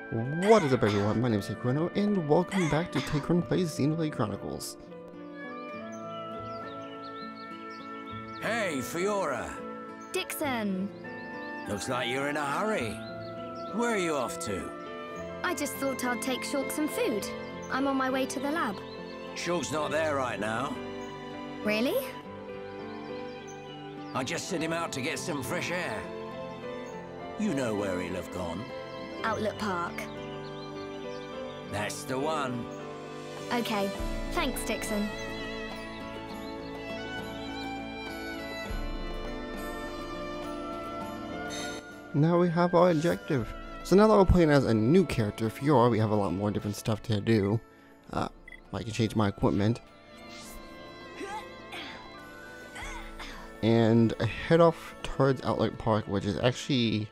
What is up, everyone? My name is TehCrono, and welcome back to TehCronoPlays Xenoblade Chronicles. Hey, Fiora! Dixon! Looks like you're in a hurry. Where are you off to? I just thought I'd take Shulk some food. I'm on my way to the lab. Shulk's not there right now. Really? I just sent him out to get some fresh air. You know where he'll have gone. Outlet Park. That's the one. Okay. Thanks, Dixon. Now we have our objective. So now that we're playing as a new character, Fiora, we have a lot more different stuff to do. I can change my equipment. And I head off towards Outlet Park, which is actually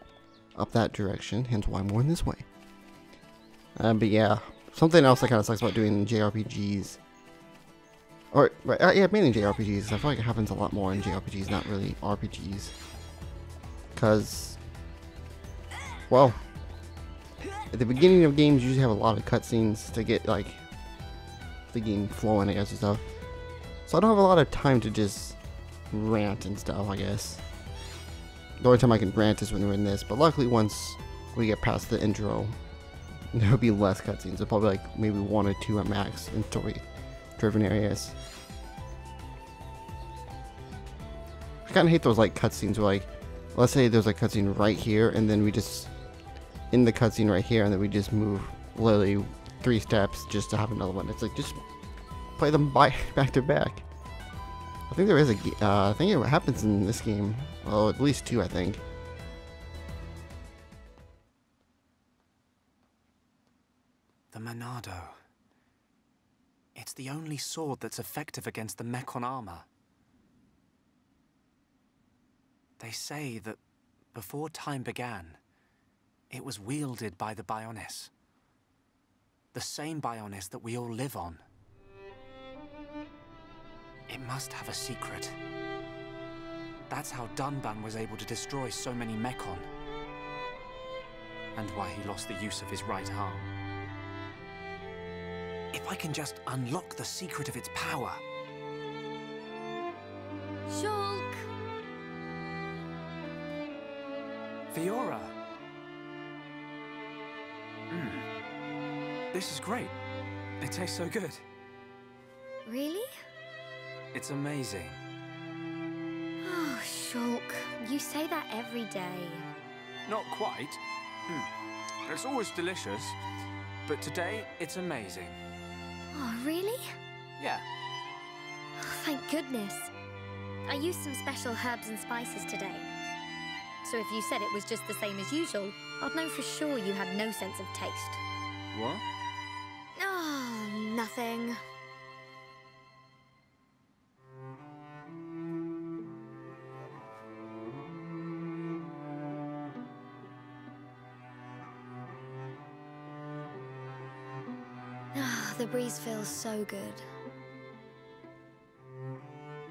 up that direction, hence why I'm going this way. But yeah, something else that kind of sucks about doing JRPGs, or yeah, mainly JRPGs. I feel like it happens a lot more in JRPGs, not really RPGs, because, well, at the beginning of games you usually have a lot of cutscenes to get like the game flowing, I guess, and stuff. So I don't have a lot of time to just rant and stuff, I guess. The only time I can rant is when we're in this, but luckily once we get past the intro, there'll be less cutscenes. There'll probably like maybe 1 or 2 at max in story-driven areas. I kind of hate those like cutscenes where, like, let's say there's a cutscene right here, and then we just in the cutscene right here, and then we just move literally 3 steps just to have another one. It's like, just play them back to back. I think there is a, I think it happens in this game. Well, at least 2, I think. The Monado. It's the only sword that's effective against the Mechon armor. They say that before time began, it was wielded by the Bionis. The same Bionis that we all live on. It must have a secret. That's how Dunban was able to destroy so many Mechon. And why he lost the use of his right arm. If I can just unlock the secret of its power. Shulk! Fiora! This is great. It tastes so good. Really? It's amazing. Oh, Shulk, you say that every day. Not quite. It's always delicious, but today it's amazing. Oh, really? Yeah. Oh, thank goodness. I used some special herbs and spices today. So if you said it was just the same as usual, I'd know for sure you had no sense of taste. What? Oh, nothing. The breeze feels so good.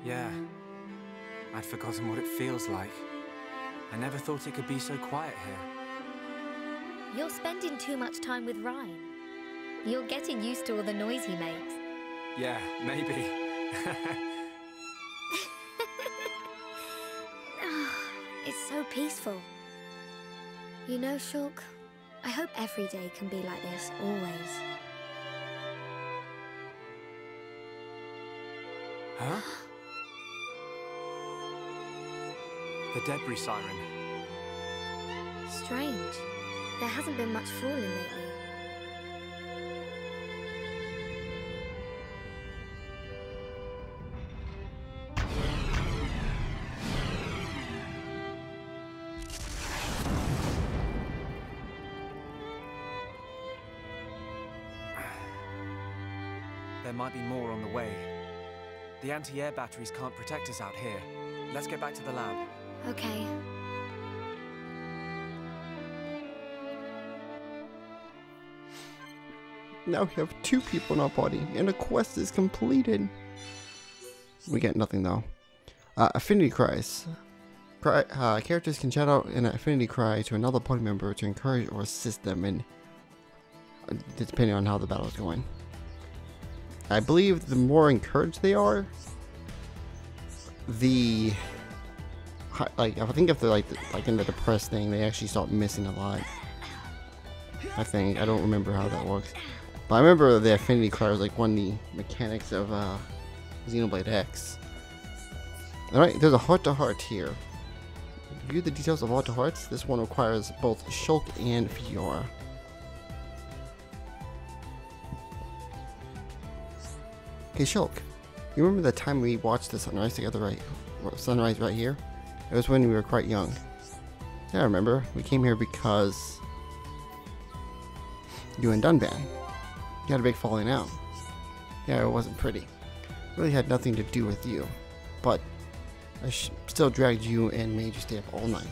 Yeah. I'd forgotten what it feels like. I never thought it could be so quiet here. You're spending too much time with Ryan. You're getting used to all the noise he makes. Yeah, maybe. It's so peaceful. You know, Shulk, I hope every day can be like this, always. Huh? The debris siren. Strange. There hasn't been much falling lately. There might be more on the way. The anti-air batteries can't protect us out here. Let's get back to the lab. Okay. Now we have 2 people in our party, and the quest is completed. We get nothing though. Affinity Cries. Characters can shout out an affinity cry to another party member to encourage or assist them in depending on how the battle is going. I believe the more encouraged they are, the like I think if they're like in the depressed thing, they actually start missing a lot. I think I don't remember how that works, but I remember the Affinity Cries was like one of the mechanics of Xenoblade X. All right, there's a heart-to-heart here. View the details of heart-to-hearts. This one requires both Shulk and Fiora. Hey Shulk, you remember the time we watched the sunrise together, right? Sunrise right here? It was when we were quite young. Yeah, I remember. We came here because you and Dunban. You had a big falling out. Yeah, it wasn't pretty. It really had nothing to do with you. But I still dragged you and made you stay up all night.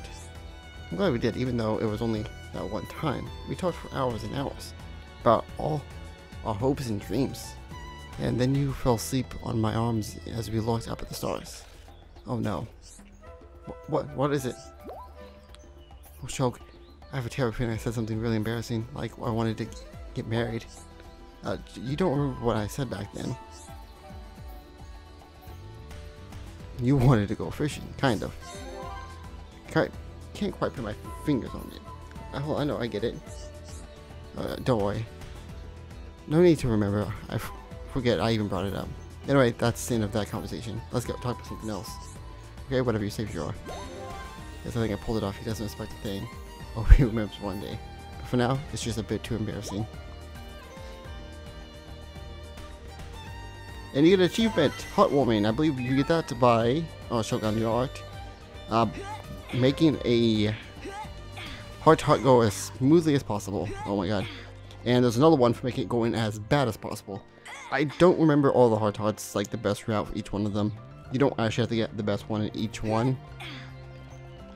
I'm glad we did, even though it was only that one time. We talked for hours and hours about all our hopes and dreams. And then you fell asleep on my arms as we looked up at the stars. Oh no. What is it? Oh Shulk, I have a terrible feeling I said something really embarrassing, like I wanted to get married. You don't remember what I said back then. You wanted to go fishing, kind of. Can't quite put my fingers on it. Oh, I know, I get it. Don't worry. No need to remember. I forget I even brought it up. Anyway, that's the end of that conversation. Let's go talk about something else. Okay, whatever you say, Fiora. Yes, I think I pulled it off. He doesn't expect a thing. Oh, he remembers one day. But for now, it's just a bit too embarrassing. And you get an achievement, Heartwarming. I believe you get that by Shogun New Art. Making a heart-to-heart go as smoothly as possible. Oh my god. And there's another one for making it going as bad as possible. I don't remember all the heart-to-hearts, like the best route for each one of them. You don't actually have to get the best one in each one.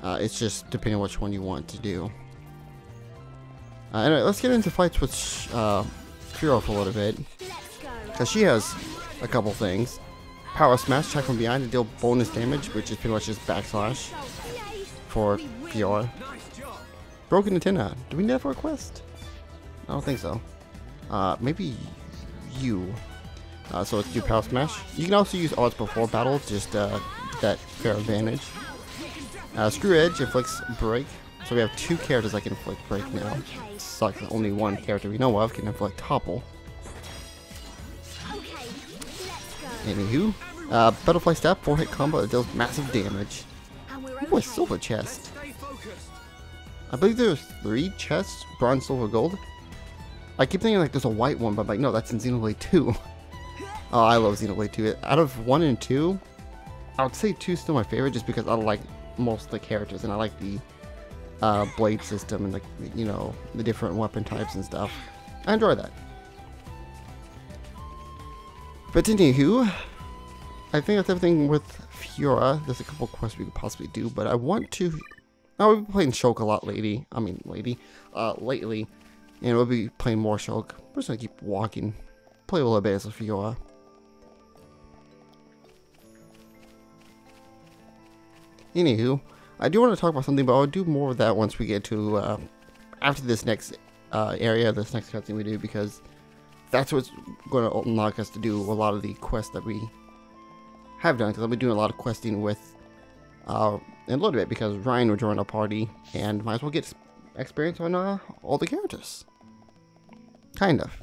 It's just depending on which one you want to do. Anyway, let's get into fights with Fiora for a little bit. Because she has a couple things. Power Smash, attack from behind to deal bonus damage, which is pretty much just backslash for Fiora. Broken Antenna. Do we need that for a quest? I don't think so. Maybe you. So let's do Power Smash. You can also use odds before battle, just that fair advantage. Screw Edge inflicts Break. So we have two characters that can inflict Break now. Sucks, only one character we know of can inflict Topple. Anywho, Butterfly Step, 4-hit combo that deals massive damage. Ooh, a silver chest. I believe there's 3 chests, bronze, silver, gold. I keep thinking like there's a white one, but I'm like, no, that's in Xenoblade 2. Oh, I love Xenoblade 2. Out of 1 and 2, I would say 2 is still my favorite just because I like most of the characters and I like the blade system and, like, you know, the different weapon types and stuff. I enjoy that. But anywho, I think that's everything with Fiora. There's a couple quests we could possibly do, but I want to... Oh, we've been playing Shulk a lot lately. Lately. And we'll be playing more Shulk. We're just gonna keep walking. Play a little bit as a Fiora. Anywho, I do want to talk about something, but I'll do more of that once we get to, after this next area, this next cutscene we do, because that's what's going to unlock us to do a lot of the quests that we have done, because I'll be doing a lot of questing with, in a little bit, because Ryan will join our party, and might as well get experience on all the characters. Kind of.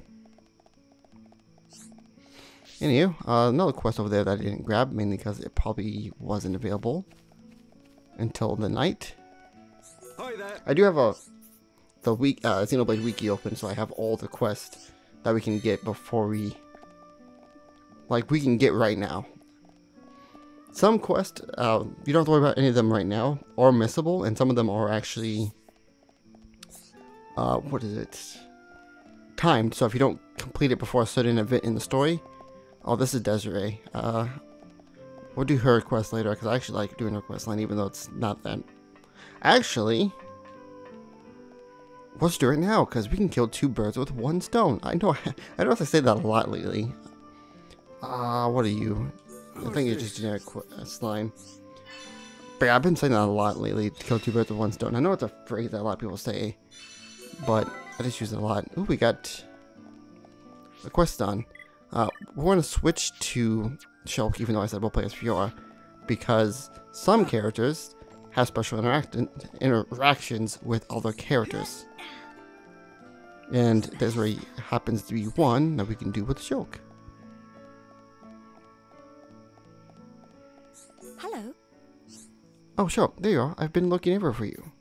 Anywho, another quest over there that I didn't grab, mainly because it probably wasn't available until the night. Hi there. I do have the Xenoblade Wiki open, so I have all the quests that we can get before we can get right now. Some quests, you don't have to worry about any of them right now, are missable, and some of them are actually, timed, so if you don't complete it before a certain event in the story. Oh, this is Desiree. We'll do her quest later, because I actually like doing her quest line, even though it's not that. Actually, let's do it now, because we can kill 2 birds with 1 stone. I know I say that a lot lately. What are you? I think it's just generic slime. But yeah, I've been saying that a lot lately, to kill 2 birds with 1 stone. I know it's a phrase that a lot of people say, but I just use it a lot. Ooh, we got a quest done. We're going to switch to Shulk, even though I said we'll play as Fiora, because some characters have special interactions with other characters. And there's where happens to be one that we can do with Shulk. Hello. Oh, Shulk, there you are. I've been looking everywhere for you.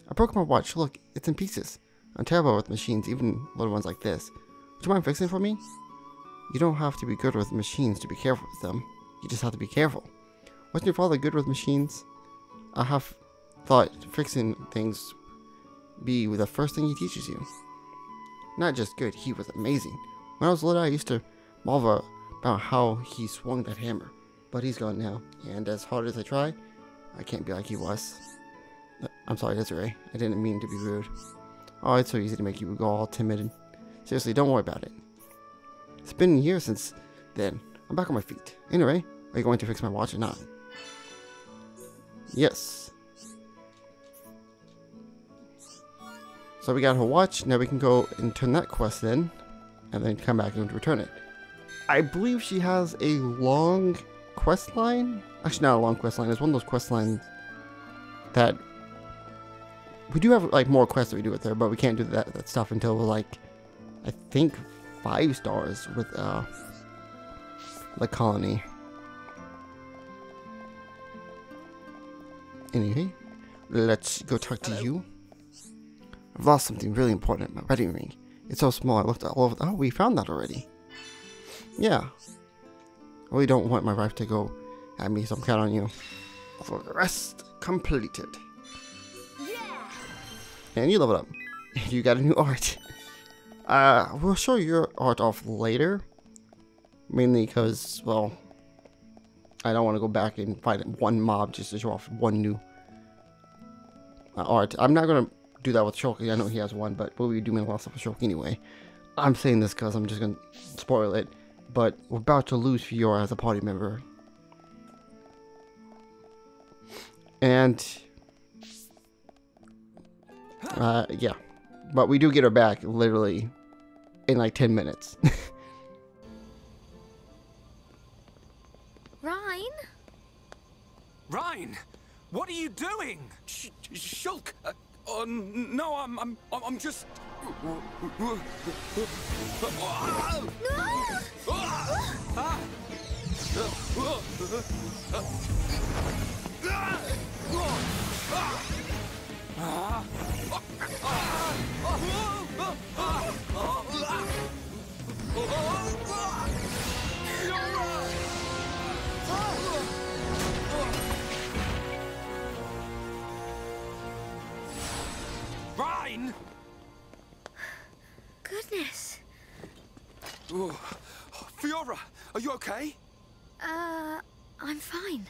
I broke my watch. Look, it's in pieces. I'm terrible with machines, even little ones like this. Would you mind fixing it for me? You don't have to be good with machines to be careful with them. You just have to be careful. Wasn't your father good with machines? I have thought fixing things be the first thing he teaches you. Not just good, he was amazing. When I was little, I used to marvel about how he swung that hammer. But he's gone now, and as hard as I try, I can't be like he was. I'm sorry, Desiree. I didn't mean to be rude. Oh, it's so easy to make you go all timid. And seriously, don't worry about it. It's been years since then. I'm back on my feet. Anyway, are you going to fix my watch or not? Yes. So we got her watch. Now we can go and turn that quest in, and then come back and return it. I believe she has a long quest line. Actually, not a long quest line. It's one of those quest lines that we do have like more quests that we do with her, but we can't do that stuff until we're like, I think 5 stars with the colony. Anyway, let's go talk to you. I've lost something really important, my wedding ring. It's so small, I looked all over. Oh, we found that already. Yeah. I really don't want my wife to go at me, so I'm counting on you. For the rest completed. Yeah. And you level up. You got a new art. We'll show your art off later. Mainly because, well, I don't want to go back and fight one mob just to show off one new art. I'm not going to do that with Shulk. I know he has one, but we'll be doing a lot of stuff with Shulk anyway. I'm saying this because I'm just going to spoil it. But we're about to lose Fiora as a party member. And yeah. But we do get her back literally in like 10 minutes. Rhine? Rhine, what are you doing? Shulk, no, I'm just. Rhine! Goodness. Oh, Fiora, are you okay? I'm fine.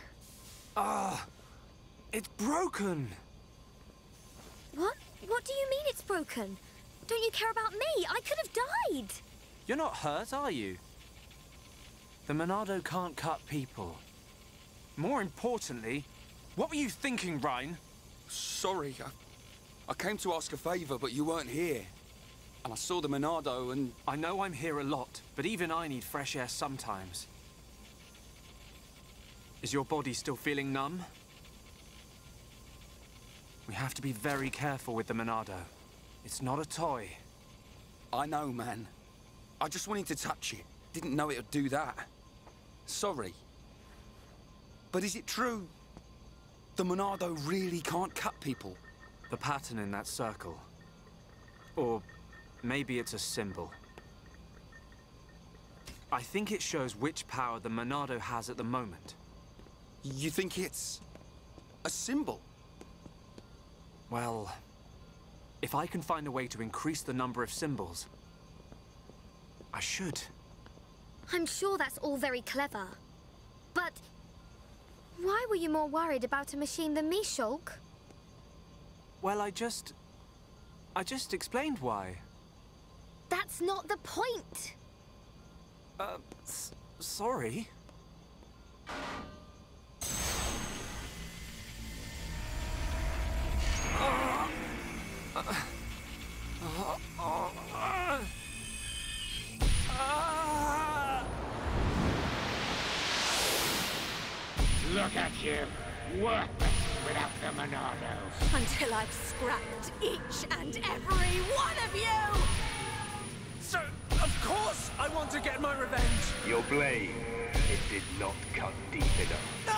It's broken. What? What do you mean it's broken? Don't you care about me? I could have died. You're not hurt, are you? The Monado can't cut people. More importantly, what were you thinking, Rhine? Sorry, I came to ask a favor, but you weren't here. And I saw the Monado and... I know I'm here a lot, but even I need fresh air sometimes. Is your body still feeling numb? We have to be very careful with the Monado. It's not a toy. I know, man. I just wanted to touch it. Didn't know it would do that. Sorry. But is it true? The Monado really can't cut people? The pattern in that circle. Or maybe it's a symbol. I think it shows which power the Monado has at the moment. You think it's a symbol? Well, if I can find a way to increase the number of symbols, I should. I'm sure that's all very clever. But why were you more worried about a machine than me, Shulk? Well, I just explained why. That's not the point. Sorry. Look at you, worthless without the Monados. Until I've scrapped each and every one of you! So, of course, I want to get my revenge. Your blade, it did not cut deep enough. No!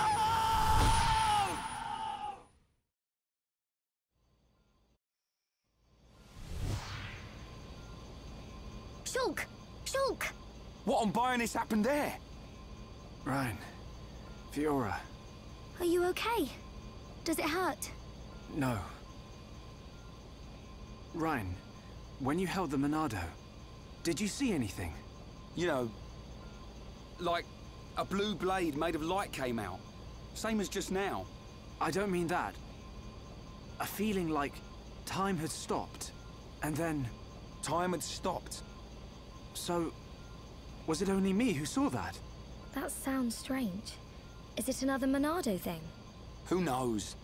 Shulk! Shulk! What on Bionis happened there? Ryan, Fiora, Are you okay? Does it hurt? no. Ryan, when you held the Monado, did you see anything? You know, like a blue blade made of light came out. Same as just now. I don't mean that. A feeling like time had stopped, and then... Time had stopped. So, was it only me who saw that? That sounds strange. Is it another Monado thing? Who knows?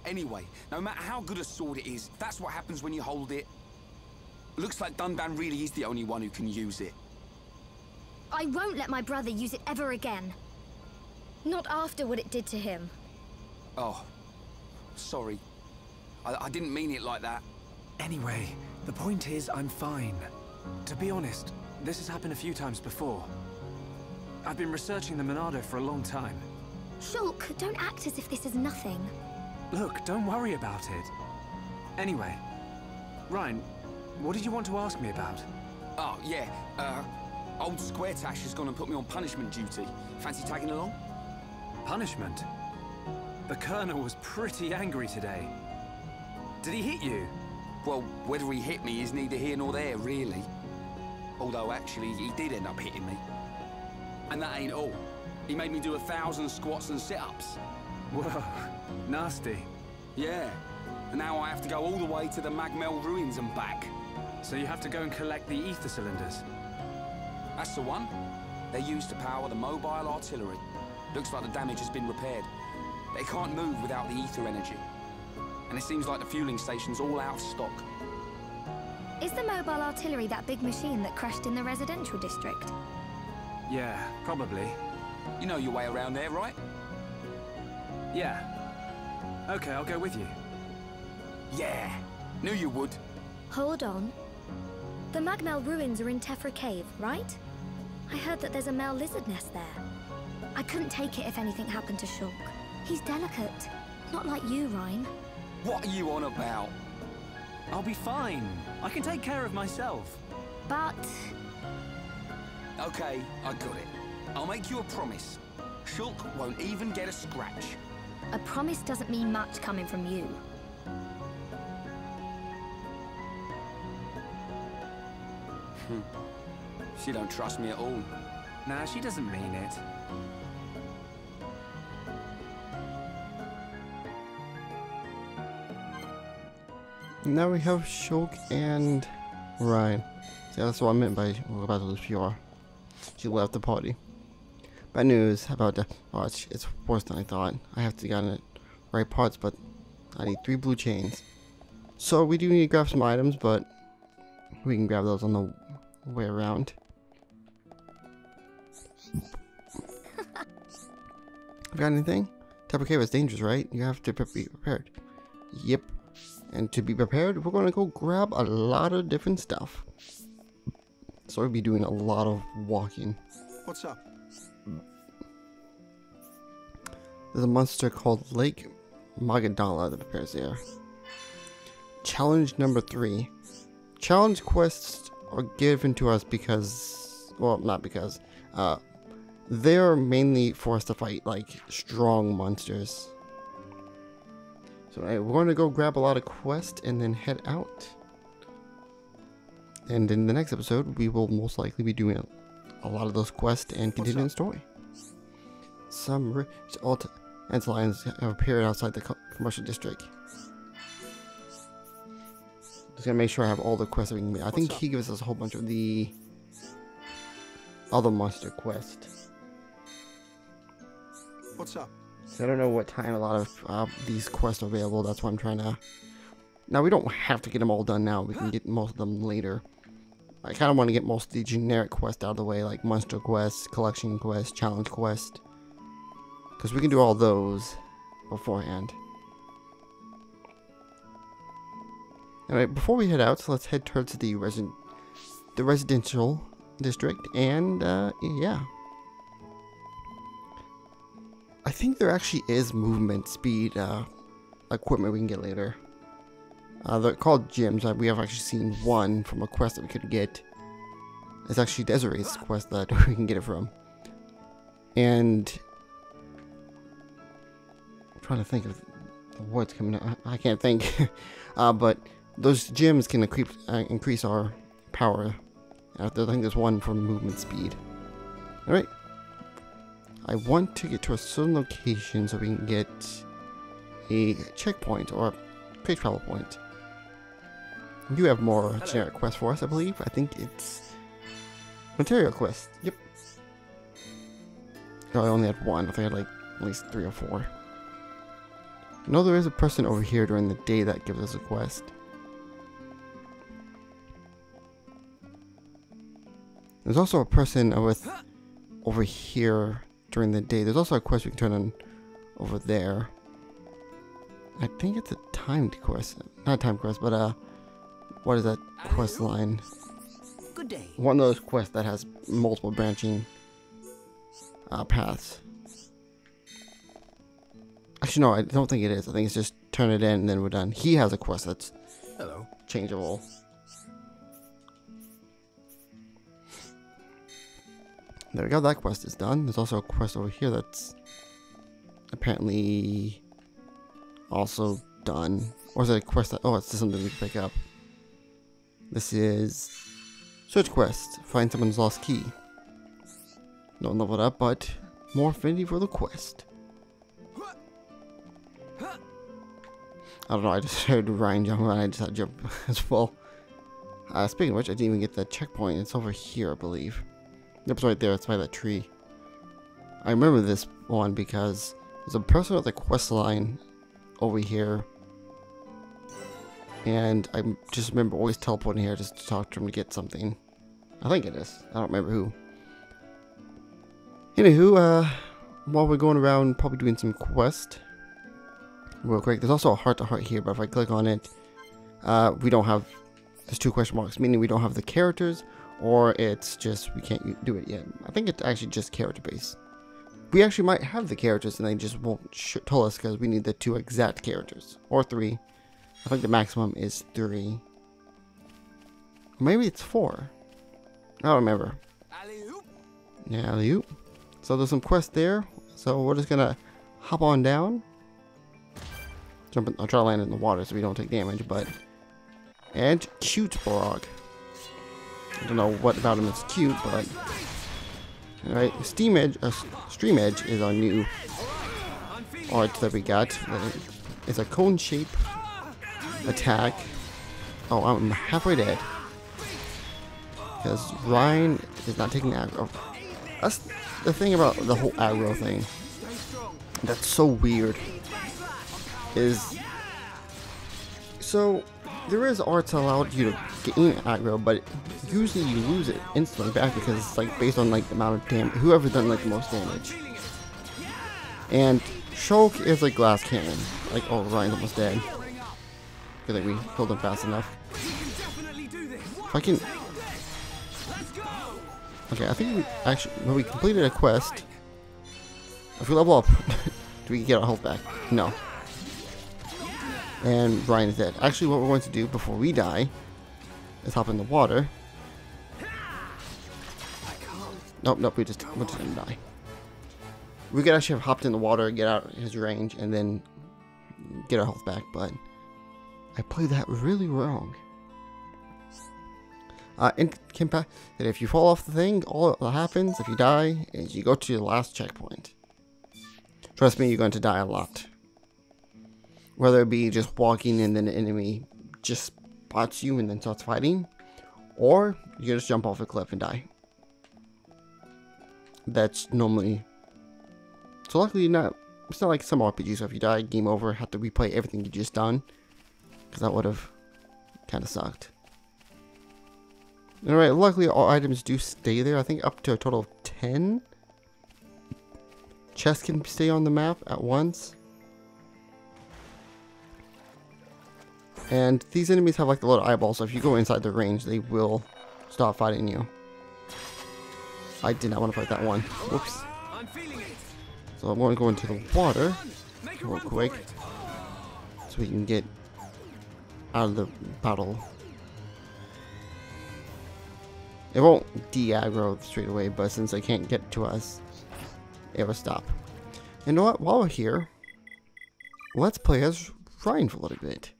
Anyway, no matter how good a sword it is, that's what happens when you hold it. Looks like Dunban really is the only one who can use it. I won't let my brother use it ever again. Not after what it did to him. Oh, sorry. I didn't mean it like that. Anyway, the point is I'm fine. To be honest, this has happened a few times before. I've been researching the Monado for a long time. Shulk, don't act as if this is nothing. Look, don't worry about it. Anyway, Ryan, what did you want to ask me about? Oh, yeah, old Square Tash has gone and put me on punishment duty. Fancy tagging along? Punishment? The Colonel was pretty angry today. Did he hit you? Well, whether he hit me is neither here nor there, really. Although, actually, he did end up hitting me. And that ain't all. He made me do 1,000 squats and sit-ups. Whoa, nasty. Yeah. And now I have to go all the way to the Magmel ruins and back. So you have to go and collect the ether cylinders? That's the one. They're used to power the mobile artillery. Looks like the damage has been repaired. They can't move without the ether energy. And it seems like the fueling station's all out of stock. Is the mobile artillery that big machine that crashed in the residential district? Yeah, probably. You know your way around there, right? Yeah. Okay, I'll go with you. Yeah. Knew you would. Hold on. The Magmel ruins are in Tephra Cave, right? I heard that there's a Mel lizard nest there. I couldn't take it if anything happened to Shulk. He's delicate. Not like you, Ryan. What are you on about? I'll be fine. I can take care of myself. But... Okay, I got it. I'll make you a promise. Shulk won't even get a scratch. a promise doesn't mean much coming from you. She don't trust me at all. Nah, she doesn't mean it. Now we have Shulk and Ryan. See, that's what I meant by we're about to lose Fiora. She left the party. Bad news about the... Oh, it's worse than I thought. I have to get in the right parts, but I need 3 blue chains. So we do need to grab some items, but we can grab those on the way around. Got anything? Type of cave is dangerous, right? You have to be prepared. Yep. And to be prepared, we're gonna go grab a lot of different stuff. So we'll be doing a lot of walking. What's up? There's a monster called Lake Magadala that appears there. Challenge number 3. Challenge quests are given to us because, well, not because, they're mainly for us to fight like strong monsters. So we're going to go grab a lot of quests and then head out. And in the next episode, we will most likely be doing a lot of those quests and continuing the story. Some rich antlions have appeared outside the commercial district. Just gonna make sure I have all the quests that we can make. I think he gives us a whole bunch of the other monster quests. What's up? So I don't know what time a lot of these quests are available. That's why I'm trying to Now, we don't have to get them all done now. We can get most of them later. I kind of want to get most of the generic quests out of the way, like Monster Quest, Collection Quest, Challenge Quest. Because we can do all those beforehand. Alright, before we head out, so let's head towards the residential district, and yeah. I think there actually is movement speed equipment we can get later. They're called gyms. We have actually seen one from a quest that we could get. It's actually Desiree's quest that we can get it from. And I'm trying to think of what's coming up. I can't think. But those gyms can increase our power. I think there's one for movement speed. Alright. I want to get to a certain location so we can get a checkpoint or a quick travel point. You have more generic quests for us, I believe. I think it's material quest. Yep. No, I only had one. I think I had like at least 3 or 4. I know there is a person over here during the day that gives us a quest. There's also a person over here during the day. There's also a quest we can turn on over there. I think it's a timed quest. Not a timed quest, but what is that quest line? Good day. One of those quests that has multiple branching paths. Actually, no, I don't think it is. I think it's just turn it in and then we're done. He has a quest that's changeable. There we go, that quest is done. There's also a quest over here that's apparently also done. Or is it a quest that... Oh, it's just something we can pick up. This is... Search quest. Find someone's lost key. Don't level it up, but more affinity for the quest. I don't know, I just heard Ryan jump and I just had to jump as well. Speaking of which, I didn't even get the checkpoint. It's over here, I believe. Yep, it's right there. It's by that tree. I remember this one because there's a person with a quest line over here. And I just remember always teleporting here just to talk to him to get something. I think it is. I don't remember who. Anywho, while we're going around probably doing some quest real quick, there's also a heart-to-heart here, but if I click on it, we don't have... There's 2 question marks, meaning we don't have the characters, or it's just we can't do it yet. I think it's actually just character based. We actually might have the characters and they just won't tell us because we need the 2 exact characters. Or 3. I think the maximum is 3. Maybe it's 4. I don't remember. Yeah, alley-oop. So there's some quests there. So we're just gonna hop on down. Jump in, I'll try to land in the water so we don't take damage, but... And cute Borog. I don't know what about him is cute, but... Alright, Stream Edge is our new art that we got. It's a cone shape attack. Oh, I'm halfway dead. Because Ryan is not taking aggro. That's the thing about the whole aggro thing. That's so weird. Is... So... There is arts that allow you to gain aggro, but usually you lose it instantly back because it's like based on like the amount of damage, whoever's done like the most damage. And Shulk is like glass cannon. Like, oh, Ryan's almost dead. I think we killed him fast enough. If I can... Okay, I think we actually, when we completed a quest, if we level up, do we get our health back? No. And Ryan is dead. Actually, what we're going to do before we die is hop in the water. Nope, we're just gonna die. We could actually have hopped in the water, get out of his range, and then get our health back, but I played that really wrong. In Kimpa, that if you fall off the thing, all that happens if you die is you go to your last checkpoint. Trust me, you're going to die a lot. Whether it be just walking and then the enemy just spots you and then starts fighting, or you just jump off a cliff and die. That's normally... So luckily it's not like some RPGs, so if you die, game over, have to replay everything you just done. because that would have kind of sucked. Alright, luckily all items do stay there. I think up to a total of 10 chests can stay on the map at once. And these enemies have like the little eyeballs, so if you go inside the range, they will stop fighting you. I did not want to fight that one. Whoops. So I'm going to go into the water real quick so we can get out of the battle. It won't de-aggro straight away, but since they can't get to us, it will stop. You know what? While we're here, let's play as Ryan for a little bit.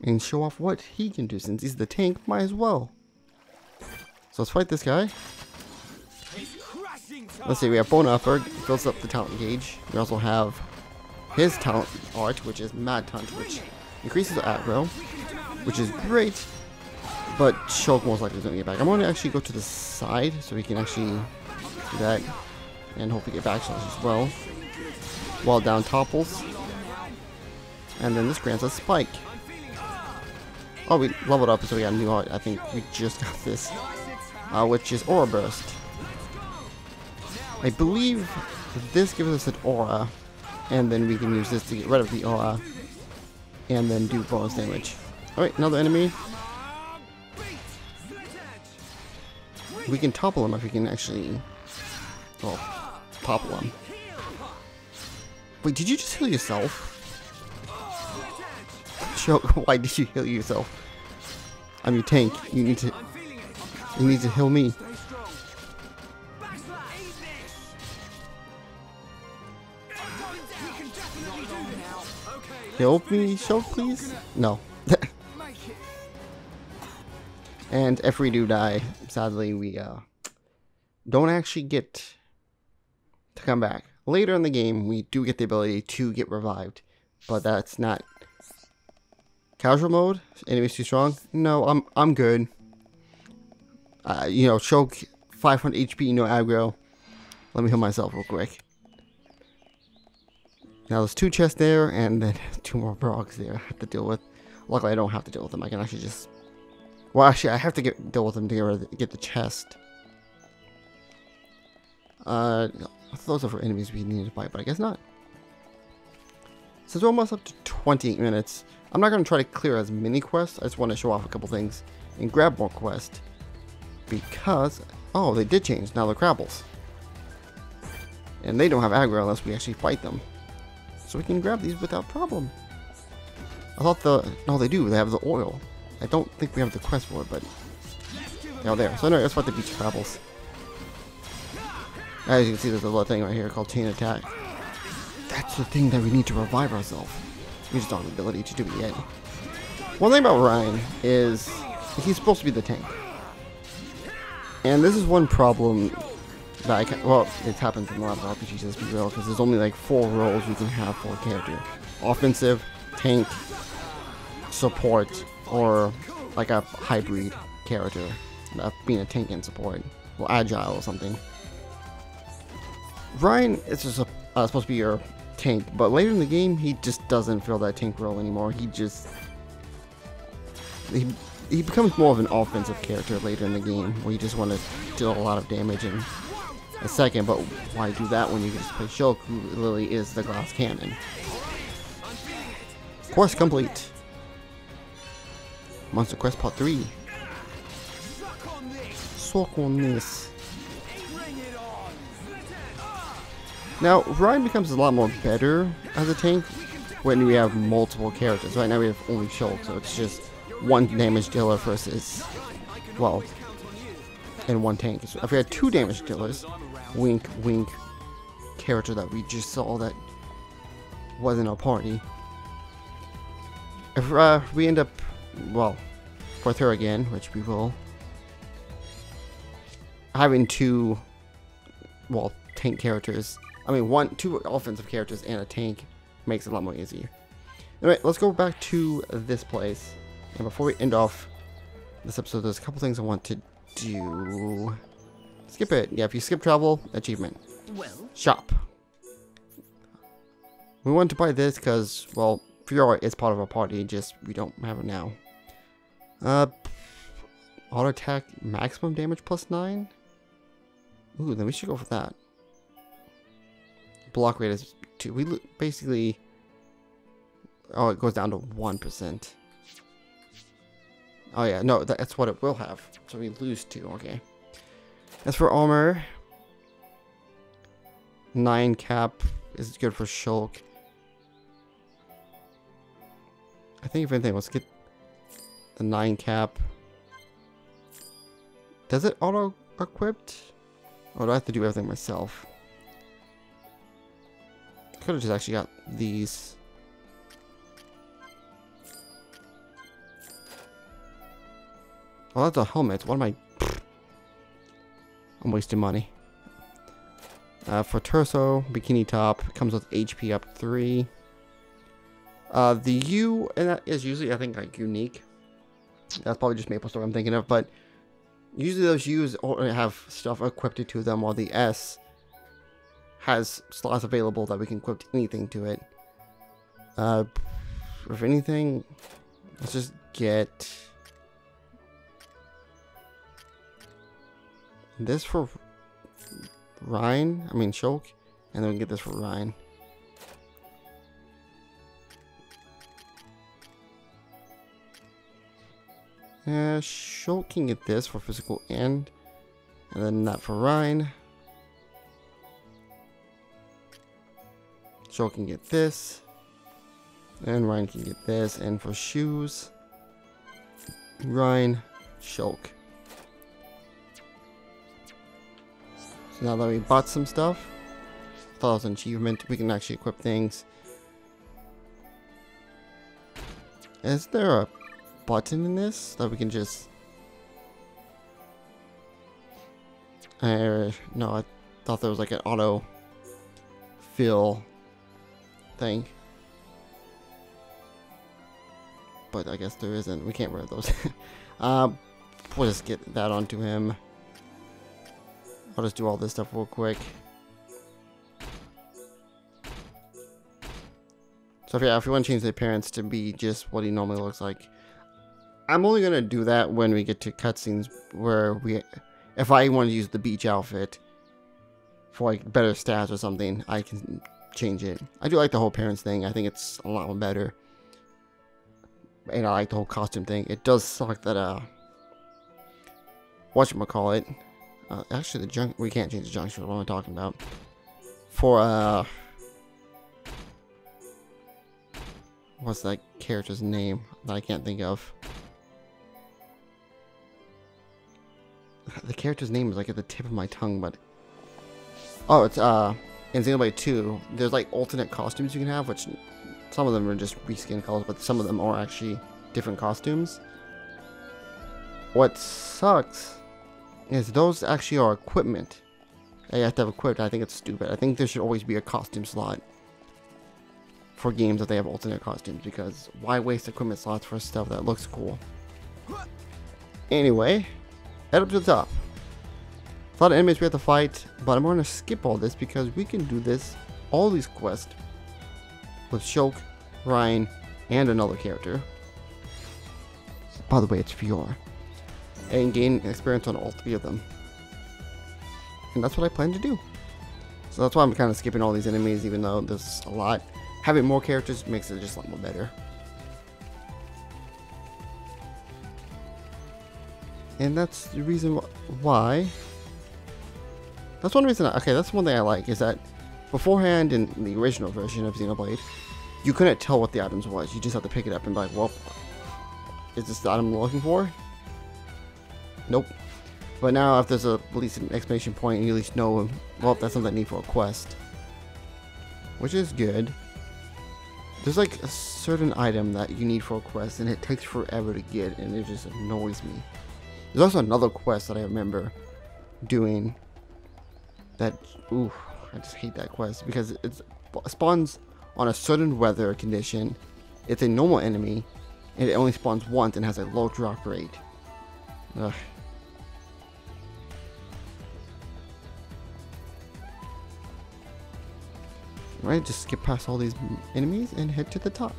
And show off what he can do. Since he's the tank, might as well. So let's fight this guy. Let's see, we have Bone Upper, fills up the talent gauge. We also have his talent art, which is Mad Hunt, which increases aggro, which is great. But Shulk most likely is going to get back. I'm going to actually go to the side so we can actually do that. And hopefully get back as well. While down topples. And then this grants us Spike. Oh, we leveled up so we got a new art. I think we just got this. Which is Aura Burst. I believe this gives us an aura. And then we can use this to get rid of the aura. And then do bonus damage. Alright, another enemy. We can topple him if we can actually, well, topple him. Wait, did you just heal yourself? Choke, why did you heal yourself? I'm your tank. You need to heal me. Help me, Choke, please? No. And if we do die, sadly, we don't actually get to come back. Later in the game, we do get the ability to get revived, but that's not casual mode. Enemies too strong? No, I'm good. You know, Choke 500 HP, no aggro. Let me heal myself real quick. Now there's 2 chests there, and then 2 more Brogs there I have to deal with. Luckily, I don't have to deal with them. I can actually just. Well, actually, I have to deal with them to get the chest. Those are for enemies we need to fight, but I guess not. Since we're almost up to 28 minutes, I'm not going to try to clear as many quests. I just want to show off a couple things and grab more quests. Because, oh, they did change. Now they're Crabbles. And they don't have aggro unless we actually fight them. So we can grab these without problem. I thought no, they do. They have the oil. I don't think we have the quest for it, but they're there. So anyway, let's fight the beach Crabbles. As you can see, there's a little thing right here called Chain Attack. That's the thing that we need to revive ourselves. We just don't have the ability to do it yet. One thing about Ryan is he's supposed to be the tank. And this is one problem that well, it happens in a lot of RPGs, let's be real, because there's only like 4 roles you can have for a character. Offensive, tank, support, or like a hybrid character. Being a tank and support. Or agile or something. Ryan is just supposed to be your tank, but later in the game, he just doesn't fill that tank role anymore. He becomes more of an offensive character later in the game, where you just want to deal a lot of damage in a second, but why do that when you can just play Shulk, who literally is the glass cannon? Quest complete. Monster Quest Part 3. Suck on this. Now, Ryan becomes a lot more better as a tank when we have multiple characters. Right now we have only Shulk, so it's just 1 damage dealer versus, well, and 1 tank. So if we had 2 damage dealers, wink, wink, character that we just saw that wasn't a party. If we end up, well, with her again, which we will, having 2, well, tank characters. I mean, 2 offensive characters and a tank makes it a lot more easier. Anyway, let's go back to this place. And before we end off this episode, there's a couple things I want to do. Skip it. Yeah, if you skip travel, achievement. Well, Shop. We want to buy this because, well, Fiora is part of our party, just we don't have it now. Auto attack maximum damage +9. Ooh, then we should go for that. Block rate is 2. We basically. Oh, it goes down to 1%. Oh yeah, no, that's what it will have. So we lose 2. Okay. As for armor, 9 cap is good for Shulk. I think if anything, let's get the 9 cap. Does it auto equipped? Or do I have to do everything myself? I could have just actually got these. Oh, that's a helmet. What am I? I'm wasting money. For torso, bikini top comes with HP up 3. The U, and that is usually, I think, like unique. That's probably just Maple Story I'm thinking of, but usually those U's have stuff equipped to them, while the S has slots available that we can equip anything to it. If anything, let's just get this for Shulk, and then we can get this for Ryan. Shulk can get this for physical and then that for Ryan. Shulk can get this, and Ryan can get this, and for shoes, Ryan, Shulk. So now that we bought some stuff, thought it was an achievement, we can actually equip things. Is there a button in this that we can just... no, I thought there was like an auto fill thing. But I guess there isn't. We can't wear those. We'll just get that onto him. I'll just do all this stuff real quick. So if you want to change the appearance to be just what he normally looks like, I'm only going to do that when we get to cutscenes where if I want to use the beach outfit for like better stats or something, I can change it. I do like the whole appearance thing. I think it's a lot better. And I like the whole costume thing. It does suck that, whatchamacallit, actually we can't change the junction, what am I talking about? For, what's that character's name that I can't think of? The character's name is like at the tip of my tongue, but... Oh, it's, in Xenoblade 2, there's like alternate costumes you can have, which some of them are just reskin colors, but some of them are actually different costumes. What sucks is those actually are equipment that you have to have equipped. I think it's stupid. I think there should always be a costume slot for games that they have alternate costumes, because why waste equipment slots for stuff that looks cool? Anyway, head up to the top. A lot of enemies we have to fight, but I'm going to skip all this because we can do all these quests with Shulk, Ryan, and another character. By the way, it's Fiora. And gain experience on all 3 of them. And that's what I plan to do. So that's why I'm kind of skipping all these enemies, even though there's a lot. Having more characters makes it just a lot more better. And that's the reason why. That's one reason. Okay, that's one thing I like, is that beforehand in the original version of Xenoblade, you couldn't tell what the items was. You just have to pick it up and be like, well, is this the item I'm looking for? Nope. But now, if there's at least an exclamation point, you at least know, well, that's something I need for a quest. Which is good. There's like a certain item that you need for a quest, and it takes forever to get, and it just annoys me. There's also another quest that I remember doing that, ooh, I just hate that quest, because it spawns on a certain weather condition. It's a normal enemy, and it only spawns once and has a low drop rate. Ugh. Right, just skip past all these enemies and head to the top.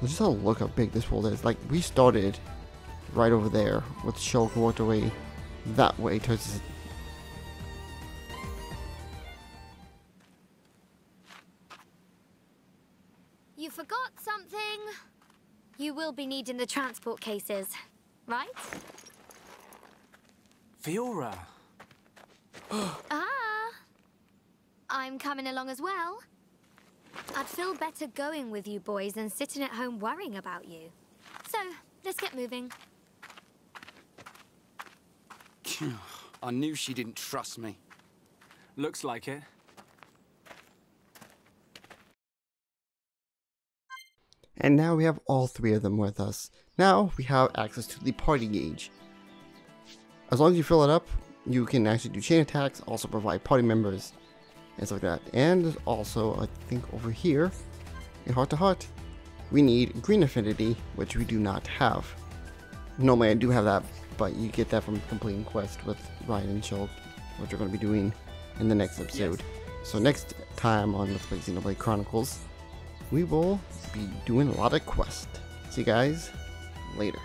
Just look how big this world is. Like, we started right over there with Shulk, walked away that way towards this. You forgot something. You will be needing the transport cases, right? Fiora. Ah, I'm coming along as well. I'd feel better going with you boys than sitting at home worrying about you. So, let's get moving. I knew she didn't trust me. Looks like it. And now we have all three of them with us. Now we have access to the party gauge. As long as you fill it up, you can actually do chain attacks, also provide party members, and stuff like that. And there's also, I think over here, a heart-to-heart. We need green affinity, which we do not have. Normally I do have that, but you get that from completing quest with Ryan and Shulk, which we're going to be doing in the next episode. Yes. So next time on Let's Play Xenoblade Chronicles, we will be doing a lot of quests. See you guys later.